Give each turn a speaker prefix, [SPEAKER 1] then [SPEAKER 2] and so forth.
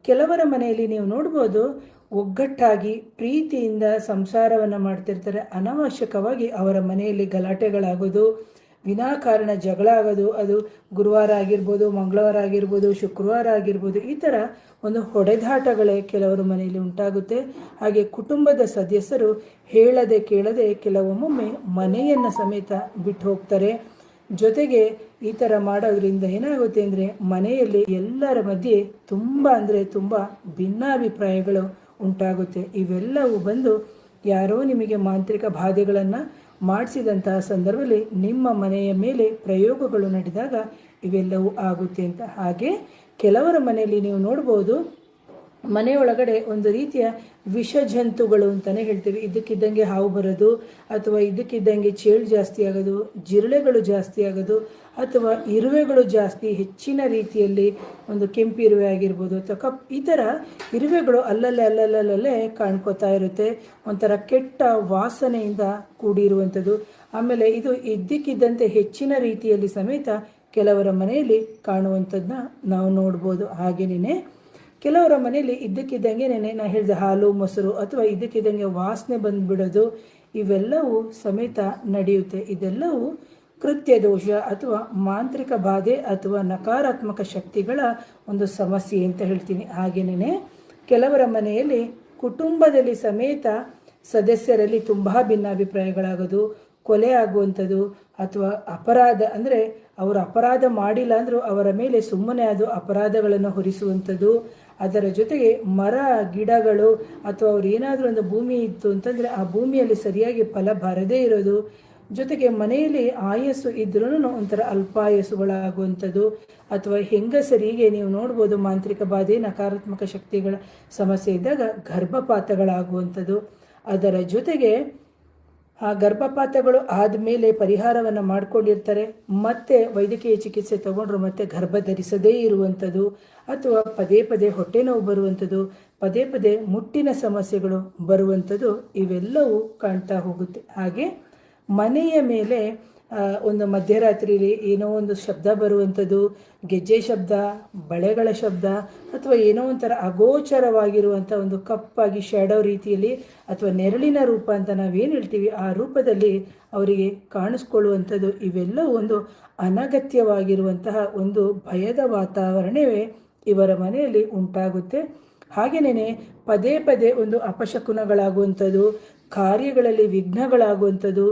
[SPEAKER 1] ಕೆಲವರ ಮನೆಯಲ್ಲಿ ನೀವು ನೋಡ್ಬೋದು, ಒಗ್ಗಟ್ಟಾಗಿ ಪ್ರೀತಿಯಿಂದ ಸಂಸಾರವನ್ನು ಮಾಡ್ತಿರ್ತಾರೆ. ಅನಾವಶ್ಯಕವಾಗಿ ಅವರ ಮನೆಯಲ್ಲಿ ಗಲಾಟೆಗಳಾಗೋದು, ವಿನಾಕಾರಣ ಜಗಳ ಆಗೋದು, ಅದು ಗುರುವಾರ ಆಗಿರ್ಬೋದು, ಮಂಗಳವಾರ ಆಗಿರ್ಬೋದು, ಶುಕ್ರವಾರ ಆಗಿರ್ಬೋದು, ಈ ಥರ ಒಂದು ಹೊಡೆದಾಟಗಳೇ ಕೆಲವರ ಮನೆಯಲ್ಲಿ ಉಂಟಾಗುತ್ತೆ. ಹಾಗೆ ಕುಟುಂಬದ ಸದಸ್ಯರು ಹೇಳದೆ ಕೇಳದೆ ಕೆಲವೊಮ್ಮೊಮ್ಮೆ ಮನೆಯನ್ನು ಸಮೇತ ಬಿಟ್ಟು ಹೋಗ್ತಾರೆ. ಜೊತೆಗೆ ಈ ಥರ ಮಾಡೋದ್ರಿಂದ ಏನಾಗುತ್ತೆ ಅಂದರೆ, ಮನೆಯಲ್ಲಿ ಎಲ್ಲರ ಮಧ್ಯೆ ತುಂಬ ಭಿನ್ನಾಭಿಪ್ರಾಯಗಳು ಉಂಟಾಗುತ್ತೆ. ಇವೆಲ್ಲವೂ ಬಂದು ಯಾರೋ ನಿಮಗೆ ಮಾಂತ್ರಿಕ ಬಾಧೆಗಳನ್ನು ಮಾಡಿಸಿದಂತಹ ಸಂದರ್ಭದಲ್ಲಿ ನಿಮ್ಮ ಮನೆಯ ಮೇಲೆ ಪ್ರಯೋಗಗಳು ನಡೆದಾಗ ಇವೆಲ್ಲವೂ ಆಗುತ್ತೆ ಅಂತ. ಹಾಗೆ ಕೆಲವರ ಮನೆಯಲ್ಲಿ ನೀವು ನೋಡ್ಬೋದು, ಮನೆಯೊಳಗಡೆ ಒಂದು ರೀತಿಯ ವಿಷ ಜಂತುಗಳು ಅಂತಲೇ ಹೇಳ್ತೀವಿ. ಇದ್ದಕ್ಕಿದ್ದಂಗೆ ಹಾವು ಬರೋದು, ಅಥವಾ ಇದ್ದಕ್ಕಿದ್ದಂಗೆ ಚೇಳು ಜಾಸ್ತಿ ಆಗೋದು, ಜಿರಳೆಗಳು ಜಾಸ್ತಿ ಆಗೋದು, ಅಥವಾ ಇರುವೆಗಳು ಜಾಸ್ತಿ ಹೆಚ್ಚಿನ ರೀತಿಯಲ್ಲಿ, ಒಂದು ಕೆಂಪು ಇರುವೆ ಆಗಿರ್ಬೋದು ಅಥವಾ ಈ ಥರ ಇರುವೆಗಳು ಅಲ್ಲಲ್ಲೇ ಕಾಣ್ಕೋತಾ ಇರುತ್ತೆ. ಒಂಥರ ಕೆಟ್ಟ ವಾಸನೆಯಿಂದ ಕೂಡಿರುವಂಥದ್ದು. ಆಮೇಲೆ ಇದು ಇದ್ದಕ್ಕಿದ್ದಂತೆ ಹೆಚ್ಚಿನ ರೀತಿಯಲ್ಲಿ ಸಮೇತ ಕೆಲವರ ಮನೆಯಲ್ಲಿ ಕಾಣುವಂಥದ್ದನ್ನ ನಾವು ನೋಡ್ಬೋದು. ಹಾಗೇನೇ ಕೆಲವರ ಮನೆಯಲ್ಲಿ ಇದ್ದಕ್ಕಿದ್ದಂಗೆ ನಾನು ಹೇಳಿದೆ ಹಾಲು ಮೊಸರು ಅಥವಾ ಇದ್ದಕ್ಕಿದ್ದಂಗೆ ವಾಸನೆ ಬಂದುಬಿಡೋದು, ಇವೆಲ್ಲವೂ ಸಮೇತ ನಡೆಯುತ್ತೆ. ಇದೆಲ್ಲವೂ ಕೃತ್ಯ ದೋಷ ಅಥವಾ ಮಾಂತ್ರಿಕ ಬಾಧೆ ಅಥವಾ ನಕಾರಾತ್ಮಕ ಶಕ್ತಿಗಳ ಒಂದು ಸಮಸ್ಯೆ ಅಂತ ಹೇಳ್ತೀನಿ. ಹಾಗೇನೇ ಕೆಲವರ ಮನೆಯಲ್ಲಿ ಕುಟುಂಬದಲ್ಲಿ ಸಮೇತ ಸದಸ್ಯರಲ್ಲಿ ತುಂಬ ಭಿನ್ನಾಭಿಪ್ರಾಯಗಳಾಗೋದು, ಕೊಲೆ ಆಗುವಂಥದ್ದು, ಅಥವಾ ಅಪರಾಧ ಅಂದರೆ ಅವರು ಅಪರಾಧ ಮಾಡಿಲ್ಲ ಅಂದರೂ ಅವರ ಮೇಲೆ ಸುಮ್ಮನೆ ಅದು ಅಪರಾಧಗಳನ್ನು ಹೊರಿಸುವಂಥದ್ದು. ಅದರ ಜೊತೆಗೆ ಮರ ಗಿಡಗಳು ಅಥವಾ ಅವ್ರು ಏನಾದರೂ ಒಂದು ಭೂಮಿ ಇತ್ತು ಅಂತಂದರೆ ಆ ಭೂಮಿಯಲ್ಲಿ ಸರಿಯಾಗಿ ಫಲ ಬರದೇ ಇರೋದು, ಜೊತೆಗೆ ಮನೆಯಲ್ಲಿ ಆಯಸ್ಸು ಇದ್ರೂ ಒಂಥರ ಅಲ್ಪಾಯಸ್ಸುಗಳಾಗುವಂಥದ್ದು, ಅಥವಾ ಹೆಂಗಸರಿಗೆ ನೀವು ನೋಡ್ಬೋದು ಮಾಂತ್ರಿಕ ಬಾಧೆ ನಕಾರಾತ್ಮಕ ಶಕ್ತಿಗಳ ಸಮಸ್ಯೆ ಇದ್ದಾಗ ಗರ್ಭಪಾತಗಳಾಗುವಂಥದ್ದು. ಅದರ ಜೊತೆಗೆ ಆ ಗರ್ಭಪಾತಗಳು ಆದಮೇಲೆ ಪರಿಹಾರವನ್ನು ಮಾಡ್ಕೊಂಡಿರ್ತಾರೆ, ಮತ್ತೆ ವೈದ್ಯಕೀಯ ಚಿಕಿತ್ಸೆ ತಗೊಂಡ್ರು ಮತ್ತೆ ಗರ್ಭ ಧರಿಸದೇ ಇರುವಂಥದ್ದು, ಅಥವಾ ಪದೇ ಹೊಟ್ಟೆ ನೋವು ಬರುವಂಥದ್ದು, ಪದೇ ಮುಟ್ಟಿನ ಸಮಸ್ಯೆಗಳು ಬರುವಂಥದ್ದು, ಇವೆಲ್ಲವೂ ಕಾಣ್ತಾ ಹೋಗುತ್ತೆ. ಹಾಗೆ ಮನೆಯ ಮೇಲೆ ಒಂದು ಮಧ್ಯರಾತ್ರಿಯಲ್ಲಿ ಏನೋ ಒಂದು ಶಬ್ದ ಬರುವಂಥದ್ದು, ಗೆಜ್ಜೆ ಶಬ್ದ, ಬಳೆಗಳ ಶಬ್ದ, ಅಥವಾ ಏನೋ ಒಂಥರ ಅಗೋಚರವಾಗಿರುವಂಥ ಒಂದು ಕಪ್ಪಾಗಿ ಶ್ಯಾಡೋ ರೀತಿಯಲ್ಲಿ ಅಥವಾ ನೆರಳಿನ ರೂಪ ಅಂತ ನಾವೇನು ಹೇಳ್ತೀವಿ ಆ ರೂಪದಲ್ಲಿ ಅವರಿಗೆ ಕಾಣಿಸ್ಕೊಳ್ಳುವಂಥದ್ದು, ಇವೆಲ್ಲವೂ ಒಂದು ಅನಗತ್ಯವಾಗಿರುವಂತಹ ಒಂದು ಭಯದ ವಾತಾವರಣವೇ ಇವರ ಮನೆಯಲ್ಲಿ ಉಂಟಾಗುತ್ತೆ. ಹಾಗೆಯೇ ಪದೇ ಒಂದು ಅಪಶಕುನಗಳಾಗುವಂಥದ್ದು, ಕಾರ್ಯಗಳಲ್ಲಿ ವಿಘ್ನಗಳಾಗುವಂಥದ್ದು,